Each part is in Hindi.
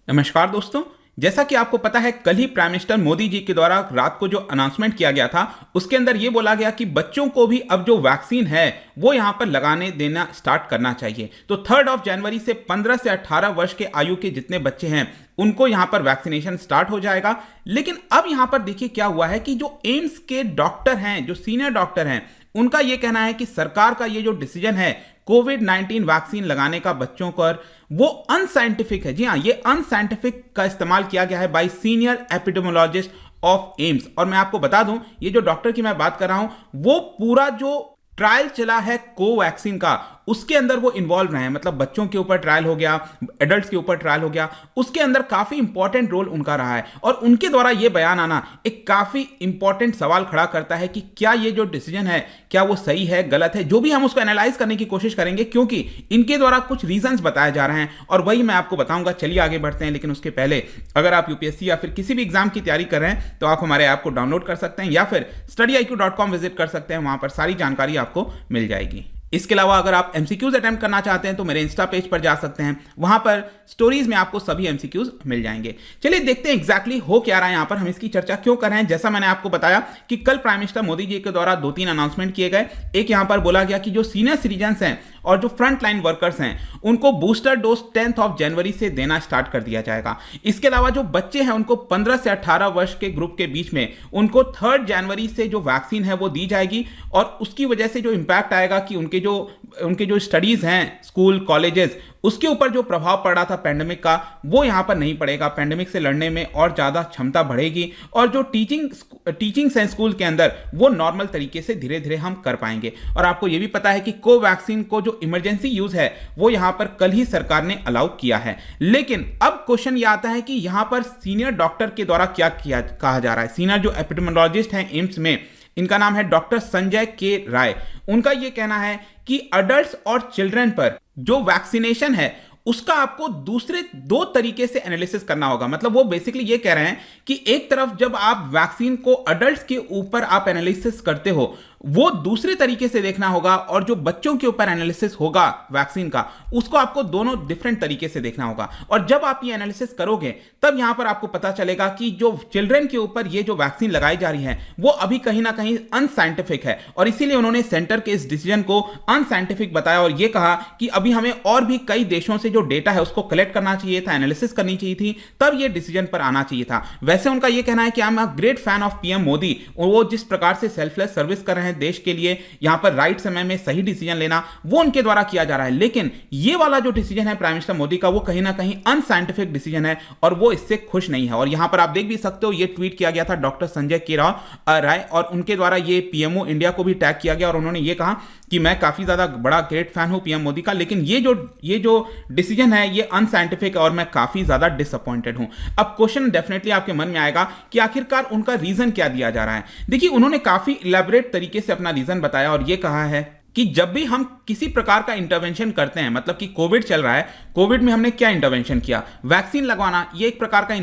नमस्कार दोस्तों। जैसा कि आपको पता है, कल ही प्राइम मिनिस्टर मोदी जी के द्वारा रात को जो अनाउंसमेंट किया गया था उसके अंदर ये बोला गया कि बच्चों को भी अब जो वैक्सीन है वो यहां पर लगाने देना स्टार्ट करना चाहिए। तो 3 जनवरी से 15 से 18 वर्ष के आयु के जितने बच्चे हैं उनको यहां पर वैक्सीनेशन स्टार्ट हो जाएगा। लेकिन अब यहां पर देखिए क्या हुआ है कि जो एम्स के डॉक्टर हैं, जो सीनियर डॉक्टर हैं, उनका यह कहना है कि सरकार का ये जो डिसीजन है कोविड-19 वैक्सीन लगाने का बच्चों पर, वो अनसाइंटिफिक है। जी हाँ, ये अनसाइंटिफिक का इस्तेमाल किया गया है bye senior epidemiologist of AIIMS. और मैं आपको बता दूं, ये जो डॉक्टर की मैं बात कर रहा हूं, वो पूरा जो ट्रायल चला है कोवैक्सीन का, उसके अंदर वो इन्वॉल्व रहे हैं। मतलब बच्चों के ऊपर ट्रायल हो गया, एडल्ट्स के ऊपर ट्रायल हो गया, उसके अंदर काफी इंपॉर्टेंट रोल उनका रहा है। और उनके द्वारा ये बयान आना एक काफी इंपॉर्टेंट सवाल खड़ा करता है कि क्या ये जो डिसीजन है, क्या वो सही है, गलत है। जो भी हम उसको एनालाइज करने की कोशिश करेंगे, क्योंकि इनके द्वारा कुछ रीजंस बताए जा रहे हैं और वही मैं आपको बताऊंगा। चलिए आगे बढ़ते हैं। लेकिन उसके पहले, अगर आप यूपीएससी या फिर किसी भी एग्जाम की तैयारी कर रहे हैं तो आप हमारे ऐप को डाउनलोड कर सकते हैं या फिर studyIQ.com विजिट कर सकते हैं। वहां पर सारी जानकारी आपको मिल जाएगी। इसके अलावा अगर आप एमसीक्यूज अटेम्प्ट करना चाहते हैं तो मेरे इंस्टा पेज पर जा सकते हैं, वहां पर स्टोरीज में आपको सभी एमसीक्यूज मिल जाएंगे। चलिए देखते हैं एग्जैक्टली हो क्या रहा है यहां पर, हम इसकी चर्चा क्यों कर रहे हैं। जैसा मैंने आपको बताया कि कल प्राइम मिनिस्टर मोदी जी के द्वारा 2-3 अनाउंसमेंट किए गए। एक यहां पर बोला गया कि जो सीनियर सिटीजन्स हैं और जो फ्रंट लाइन वर्कर्स हैं उनको बूस्टर डोज 10 जनवरी से देना स्टार्ट कर दिया जाएगा। इसके अलावा जो बच्चे हैं उनको 15 से 18 वर्ष के ग्रुप के बीच में उनको 3 जनवरी से जो वैक्सीन है वो दी जाएगी। और उसकी वजह से जो इंपैक्ट आएगा कि उनके जो स्टडीज हैं, स्कूल कॉलेजेस, उसके ऊपर जो प्रभाव पड़ रहा था पैंडेमिक का, वो यहां पर नहीं पड़ेगा। पैंडेमिक से लड़ने में और ज्यादा क्षमता बढ़ेगी और जो टीचिंग्स हैं स्कूल के अंदर, वो नॉर्मल तरीके से धीरे धीरे हम कर पाएंगे। और आपको यह भी पता है कि कोवैक्सीन को जो इमरजेंसी यूज है वो यहां पर कल ही सरकार ने अलाउ किया है। लेकिन अब क्वेश्चन यह आता है कि यहां पर सीनियर डॉक्टर के द्वारा क्या कहा जा रहा है। सीनियर जो एपिडेमियोलॉजिस्ट हैं एम्स में, इनका नाम है डॉक्टर संजय के राय। उनका यह कहना है कि अडल्ट्स और चिल्ड्रन पर जो वैक्सीनेशन है उसका आपको दूसरे 2 तरीके से एनालिसिस करना होगा। मतलब वो बेसिकली ये कह रहे हैं कि एक तरफ जब आप वैक्सीन को अडल्ट्स के ऊपर आप एनालिसिस करते हो, वो दूसरे तरीके से देखना होगा, और जो बच्चों के ऊपर एनालिसिस होगा वैक्सीन का, उसको आपको दोनों डिफरेंट तरीके से देखना होगा। और जब आप ये एनालिसिस करोगे तब यहां पर आपको पता चलेगा कि जो चिल्ड्रन के ऊपर ये जो वैक्सीन लगाई जा रही है वो अभी कहीं ना कहीं अनसाइंटिफिक है। और इसीलिए उन्होंने सेंटर के इस डिसीजन को अनसाइंटिफिक बताया और ये कहा कि अभी हमें और भी कई देशों से जो डेटा है उसको कलेक्ट करना चाहिए था, एनालिसिस करनी चाहिए थी, तब ये डिसीजन पर आना चाहिए था। वैसे उनका ये कहना है कि I am a great fan of PM Modi, और वो जिस प्रकार से सेल्फलेस सर्विस कर रहे हैं देश के लिए, यहां पर राइट समय में सही डिसीजन लेना, वो उनके द्वारा किया जा रहा है। लेकिन ये वाला जो डिसीजन है प्राइम मिनिस्टर मोदी का, वो कहीं ना कहीं अनसाइंटिफिक डिसीजन है और वो इससे खुश नहीं है। और यहां पर आप देख भी सकते हो, ये ट्वीट किया गया था डॉक्टर संजय के राय, और उनके द्वारा ये पीएमओ इंडिया को भी टैग किया गया और उन्होंने ये कहा कि मैं काफी ज्यादा बड़ा ग्रेट फैन हूं पीएम मोदी का, लेकिन ये जो डिसीजन है ये अनसाइंटिफिक है और मैं काफी ज्यादा डिसअपॉइंटेड हूं। अब क्वेश्चन डेफिनेटली आपके मन में आएगा कि आखिरकार उनका रीजन क्या दिया जा रहा है। देखिए, उन्होंने काफी इलैबोरेट तरीके से अपना रीजन बताया और ये कहा है कि जब भी हम किसी प्रकार का इंटरवेंशन करते हैं, मतलब कि कोविड चल रहा है, कोविड में हमने क्या इंटरवेंशन किया, वैक्सीन लगवाना, ये एक प्रकार का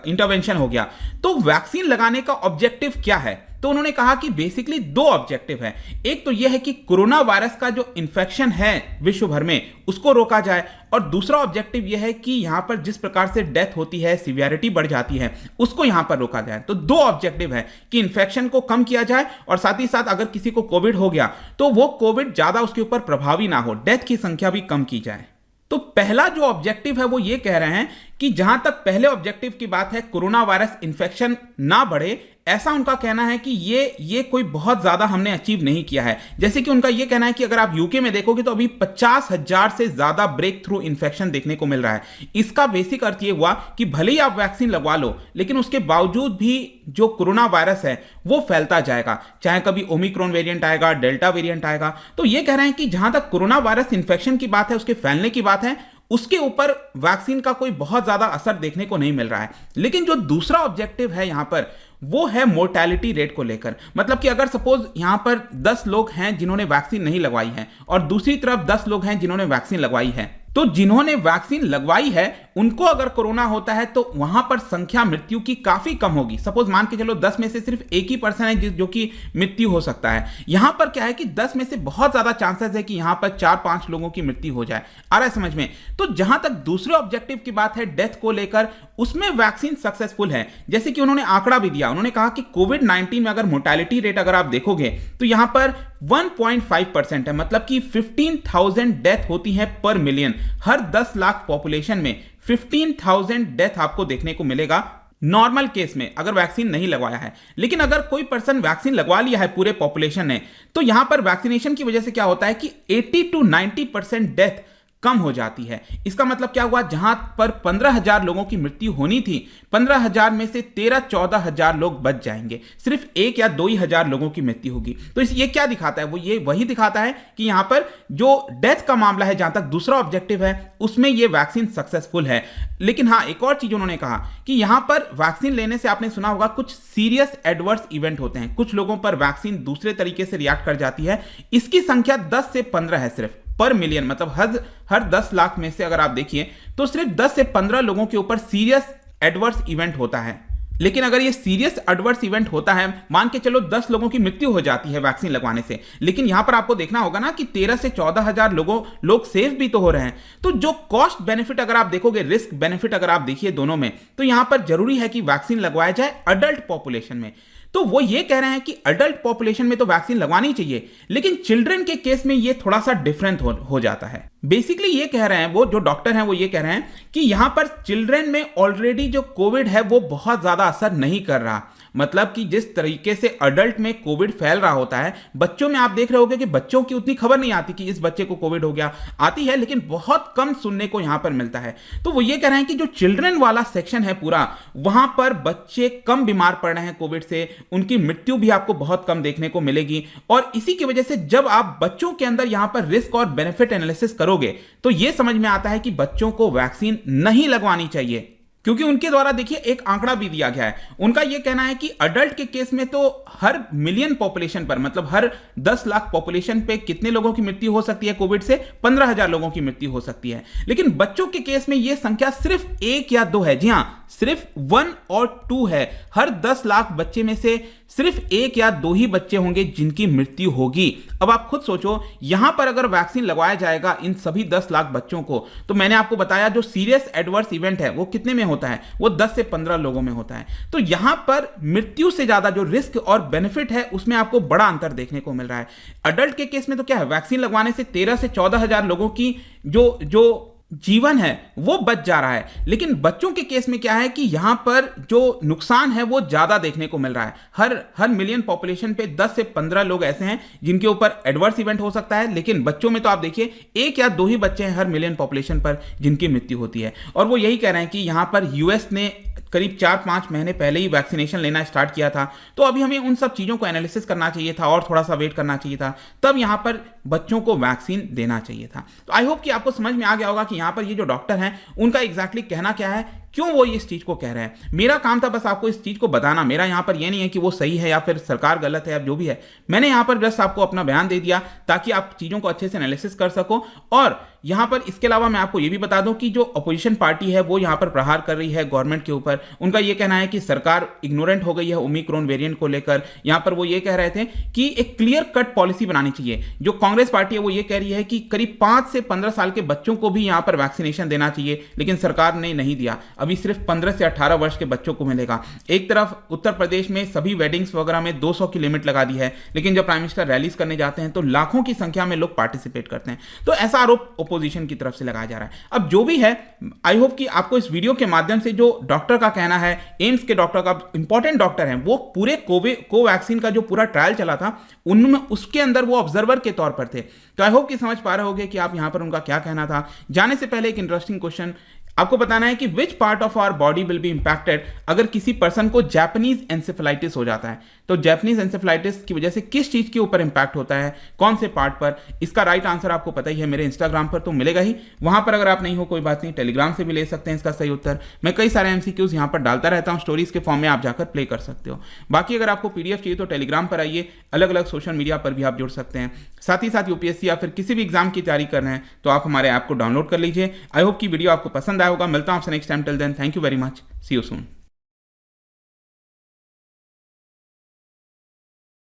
इंटरवेंशन हो गया। तो वैक्सीन लगाने का ऑब्जेक्टिव क्या है? तो उन्होंने कहा कि बेसिकली 2 ऑब्जेक्टिव है। एक तो यह है कि कोरोना वायरस का जो इन्फेक्शन है विश्व भर में उसको रोका जाए, और दूसरा ऑब्जेक्टिव यह है कि यहां पर जिस प्रकार से डेथ होती है, सीवियरिटी बढ़ जाती है, उसको यहां पर रोका जाए। तो 2 ऑब्जेक्टिव है कि इन्फेक्शन को कम किया जाए और साथ ही साथ अगर किसी को कोविड हो गया तो वो कोविड ज्यादा उसके ऊपर प्रभावी ना हो, डेथ की संख्या भी कम की जाए। तो पहला जो ऑब्जेक्टिव है वो ये कह रहे हैं कि जहां तक पहले ऑब्जेक्टिव की बात है, कोरोना वायरस इन्फेक्शन ना बढ़े, ऐसा उनका कहना है कि ये कोई बहुत ज्यादा हमने अचीव नहीं किया है। जैसे कि उनका ये कहना है कि अगर आप यूके में देखोगे तो अभी 50,000 से ज्यादा ब्रेक थ्रू इन्फेक्शन देखने को मिल रहा है। इसका बेसिक अर्थ ये हुआ कि भले ही आप वैक्सीन लगवा लो, लेकिन उसके बावजूद भी जो कोरोना वायरस है वो फैलता जाएगा, चाहे कभी ओमिक्रॉन वेरिएंट आएगा, डेल्टा वेरिएंट आएगा। तो ये कह रहे हैं कि जहां तक कोरोना वायरस इन्फेक्शन की बात है, उसके फैलने की बात है, उसके ऊपर वैक्सीन का कोई बहुत ज्यादा असर देखने को नहीं मिल रहा है। लेकिन जो दूसरा ऑब्जेक्टिव है यहां पर, वो है मोर्टेलिटी रेट को लेकर। मतलब कि अगर सपोज यहां पर 10 लोग हैं जिन्होंने वैक्सीन नहीं लगवाई है और दूसरी तरफ 10 लोग हैं जिन्होंने वैक्सीन लगवाई है, तो जिन्होंने वैक्सीन लगवाई है उनको अगर कोरोना होता है तो वहां पर संख्या मृत्यु की काफी कम होगी। सपोज मान के चलो 10 में से सिर्फ एक ही पर्सन है जो कि मृत्यु हो सकता है। यहां पर क्या है कि 10 में से बहुत ज्यादा चांसेस है कि यहां पर 4-5 लोगों की मृत्यु हो जाए। आ रहा है समझ में? तो जहां तक दूसरे ऑब्जेक्टिव की बात है डेथ को लेकर, उसमें वैक्सीन सक्सेसफुल है। जैसे कि उन्होंने आंकड़ा भी दिया, उन्होंने कहा कि कोविड-19 में अगर मोर्टेलिटी रेट अगर आप देखोगे तो यहां पर 1.5% है, मतलब कि 15,000 डेथ होती है पर मिलियन। हर 10 लाख पॉपुलेशन में 15,000 डेथ आपको देखने को मिलेगा नॉर्मल केस में, अगर वैक्सीन नहीं लगवाया है। लेकिन अगर कोई पर्सन वैक्सीन लगवा लिया है पूरे पॉपुलेशन ने, तो यहां पर वैक्सीनेशन की वजह से क्या होता है कि 80 to 90% डेथ कम हो जाती है। इसका मतलब क्या हुआ, जहां पर 15,000 लोगों की मृत्यु होनी थी, 15,000 में से 13-14,000 लोग बच जाएंगे। सिर्फ 1 या 2 ही हजार लोगों की मृत्यु होगी। तो ये क्या दिखाता है, वो ये वही दिखाता है कि यहां पर जो डेथ का मामला है, जहां तक दूसरा ऑब्जेक्टिव है, उसमें ये वैक्सीन सक्सेसफुल है। लेकिन हाँ, एक और चीज उन्होंने कहा कि यहां पर वैक्सीन लेने से आपने सुना होगा कुछ सीरियस एडवर्स इवेंट होते हैं। कुछ लोगों पर वैक्सीन दूसरे तरीके से रिएक्ट कर जाती है। इसकी संख्या 10 से 15 है सिर्फ पर मिलियन, मतलब हर 10 लाख में से अगर आप देखिए तो सिर्फ 10 से 15 लोगों के ऊपर सीरियस एडवर्स इवेंट होता है। लेकिन अगर ये सीरियस एडवर्स इवेंट होता है, मान के चलो 10 लोगों की मृत्यु हो जाती है वैक्सीन लगवाने से, लेकिन यहां पर आपको देखना होगा ना कि 13 से 14,000 लोग सेफ भी तो हो रहे हैं। तो जो कॉस्ट बेनिफिट अगर आप देखोगे, रिस्क बेनिफिट अगर आप देखिए दोनों में, तो यहां पर जरूरी है कि वैक्सीन लगवाया जाए अडल्ट पॉपुलेशन में। तो वो ये कह रहे हैं कि अडल्ट पॉपुलेशन में तो वैक्सीन लगवानी चाहिए, लेकिन चिल्ड्रन के केस में ये थोड़ा सा डिफरेंट हो जाता है। बेसिकली ये कह रहे हैं, वो जो डॉक्टर हैं वो ये कह रहे हैं कि यहां पर चिल्ड्रन में ऑलरेडी जो कोविड है वो बहुत ज्यादा असर नहीं कर रहा। मतलब कि जिस तरीके से अडल्ट में कोविड फैल रहा होता है, बच्चों में आप देख रहे होगे कि बच्चों की उतनी खबर नहीं आती कि इस बच्चे को कोविड हो गया। आती है लेकिन बहुत कम सुनने को यहां पर मिलता है। तो वो ये कह रहे हैं कि जो चिल्ड्रन वाला सेक्शन है पूरा, वहां पर बच्चे कम बीमार पड़ रहे हैं कोविड से, उनकी मृत्यु भी आपको बहुत कम देखने को मिलेगी। और इसी की वजह से जब आप बच्चों के अंदर यहां पर रिस्क और बेनिफिट एनालिसिस करोगे तो यह समझ में आता है कि बच्चों को वैक्सीन नहीं लगवानी चाहिए। क्योंकि उनके द्वारा देखिए एक आंकड़ा भी दिया गया है। उनका यह कहना है कि अडल्ट के केस में तो हर मिलियन पॉपुलेशन पर, मतलब हर 10 लाख पॉपुलेशन पे कितने लोगों की मृत्यु हो सकती है कोविड से, 15,000 लोगों की मृत्यु हो सकती है। लेकिन बच्चों के केस में यह संख्या सिर्फ 1 या 2 है। जी हां, सिर्फ 1 और 2 है। हर 10 लाख बच्चे में से सिर्फ 1 या 2 ही बच्चे होंगे जिनकी मृत्यु होगी। अब आप खुद सोचो, यहां पर अगर वैक्सीन लगवाया जाएगा इन सभी 10 लाख बच्चों को, तो मैंने आपको बताया जो सीरियस एडवर्स इवेंट है वो कितने में होता है, वो 10 से 15 लोगों में होता है। तो यहां पर मृत्यु से ज्यादा जो रिस्क और बेनिफिट है उसमें आपको बड़ा अंतर देखने को मिल रहा है। अडल्ट के केस में तो क्या है, वैक्सीन लगवाने से 13 से 14,000 लोगों की जो जीवन है वो बच जा रहा है। लेकिन बच्चों के केस में क्या है कि यहां पर जो नुकसान है वो ज्यादा देखने को मिल रहा है। हर मिलियन पॉपुलेशन पे 10 से 15 लोग ऐसे हैं जिनके ऊपर एडवर्स इवेंट हो सकता है। लेकिन बच्चों में तो आप देखिए 1 या 2 ही बच्चे हैं हर मिलियन पॉपुलेशन पर जिनकी मृत्यु होती है। और वो यही कह रहे हैं कि यहां पर यूएस ने करीब 4-5 महीने पहले ही वैक्सीनेशन लेना स्टार्ट किया था। तो अभी हमें उन सब चीज़ों को एनालिसिस करना चाहिए था और थोड़ा सा वेट करना चाहिए था, तब यहाँ पर बच्चों को वैक्सीन देना चाहिए था। तो आई होप कि आपको समझ में आ गया होगा कि यहाँ पर ये जो डॉक्टर हैं उनका एग्जैक्टली कहना क्या है, क्यों वो इस चीज को कह रहे हैं। मेरा काम था बस आपको इस चीज को बताना। मेरा यहां पर ये नहीं है कि वो सही है या फिर सरकार गलत है या जो भी है। मैंने यहां पर बस आपको अपना बयान दे दिया ताकि आप चीजों को अच्छे से एनालिसिस कर सको। और यहां पर इसके अलावा मैं आपको ये भी बता दूं कि जो अपोजिशन पार्टी है वो यहां पर प्रहार कर रही है गवर्नमेंट के ऊपर। उनका ये कहना है कि सरकार इग्नोरेंट हो गई है ओमिक्रॉन वेरिएंट को लेकर। यहां पर वो ये कह रहे थे कि एक क्लियर कट पॉलिसी बनानी चाहिए। जो कांग्रेस पार्टी है वो ये कह रही है कि करीब 5 से 15 साल के बच्चों को भी यहां पर वैक्सीनेशन देना चाहिए, लेकिन सरकार ने नहीं दिया। अभी सिर्फ 15 से 18 वर्ष के बच्चों को मिलेगा। एक तरफ उत्तर प्रदेश में सभी वेडिंग्स वगैरह में 200 की लिमिट लगा दी है, लेकिन जब प्राइम मिनिस्टर रैलीज करने जाते हैं तो लाखों की संख्या में लोग पार्टिसिपेट करते हैं। तो ऐसा आरोप ओपोजिशन की तरफ से लगाया जा रहा है। अब जो भी है, आई होप कि आपको इस वीडियो के माध्यम से जो डॉक्टर का कहना है, एम्स के डॉक्टर का, इंपॉर्टेंट डॉक्टर हैं, वो पूरे कोवैक्सीन का जो पूरा ट्रायल चला था उनमें उसके अंदर वो ऑब्जर्वर के तौर पर थे। तो आई होप कि समझ पा रहे होगे कि आप यहां पर उनका क्या कहना था। जाने से पहले एक इंटरेस्टिंग क्वेश्चन, आपको बताना है कि which part of our body will be impacted अगर किसी पर्सन को जापानीज एंसेफेलाइटिस हो जाता है। तो जापानीज एंसेफेलाइटिस की वजह से किस चीज के ऊपर इंपैक्ट होता है, कौन से पार्ट पर। इसका राइट आंसर आपको पता ही है, मेरे इंस्टाग्राम पर तो मिलेगा ही, वहां पर अगर आप नहीं हो कोई बात नहीं, टेलीग्राम से भी ले सकते हैं इसका सही उत्तर। मैं कई सारे एमसीक्यूज यहां पर डालता रहता हूं स्टोरीज के फॉर्म में, आप जाकर प्ले कर सकते हो। बाकी अगर आपको पीडीएफ चाहिए तो टेलीग्राम पर आइए, अलग अलग सोशल मीडिया पर भी आप जुड़ सकते हैं। साथ ही साथ यूपीएससी या फिर किसी भी एग्जाम की तैयारी कर रहे हैं तो आप हमारे ऐप को डाउनलोड कर लीजिए। आई होप की वीडियो आपको पसंद आया होगा। मिलता हूं आपसे next time, till then thank you very much, see you soon.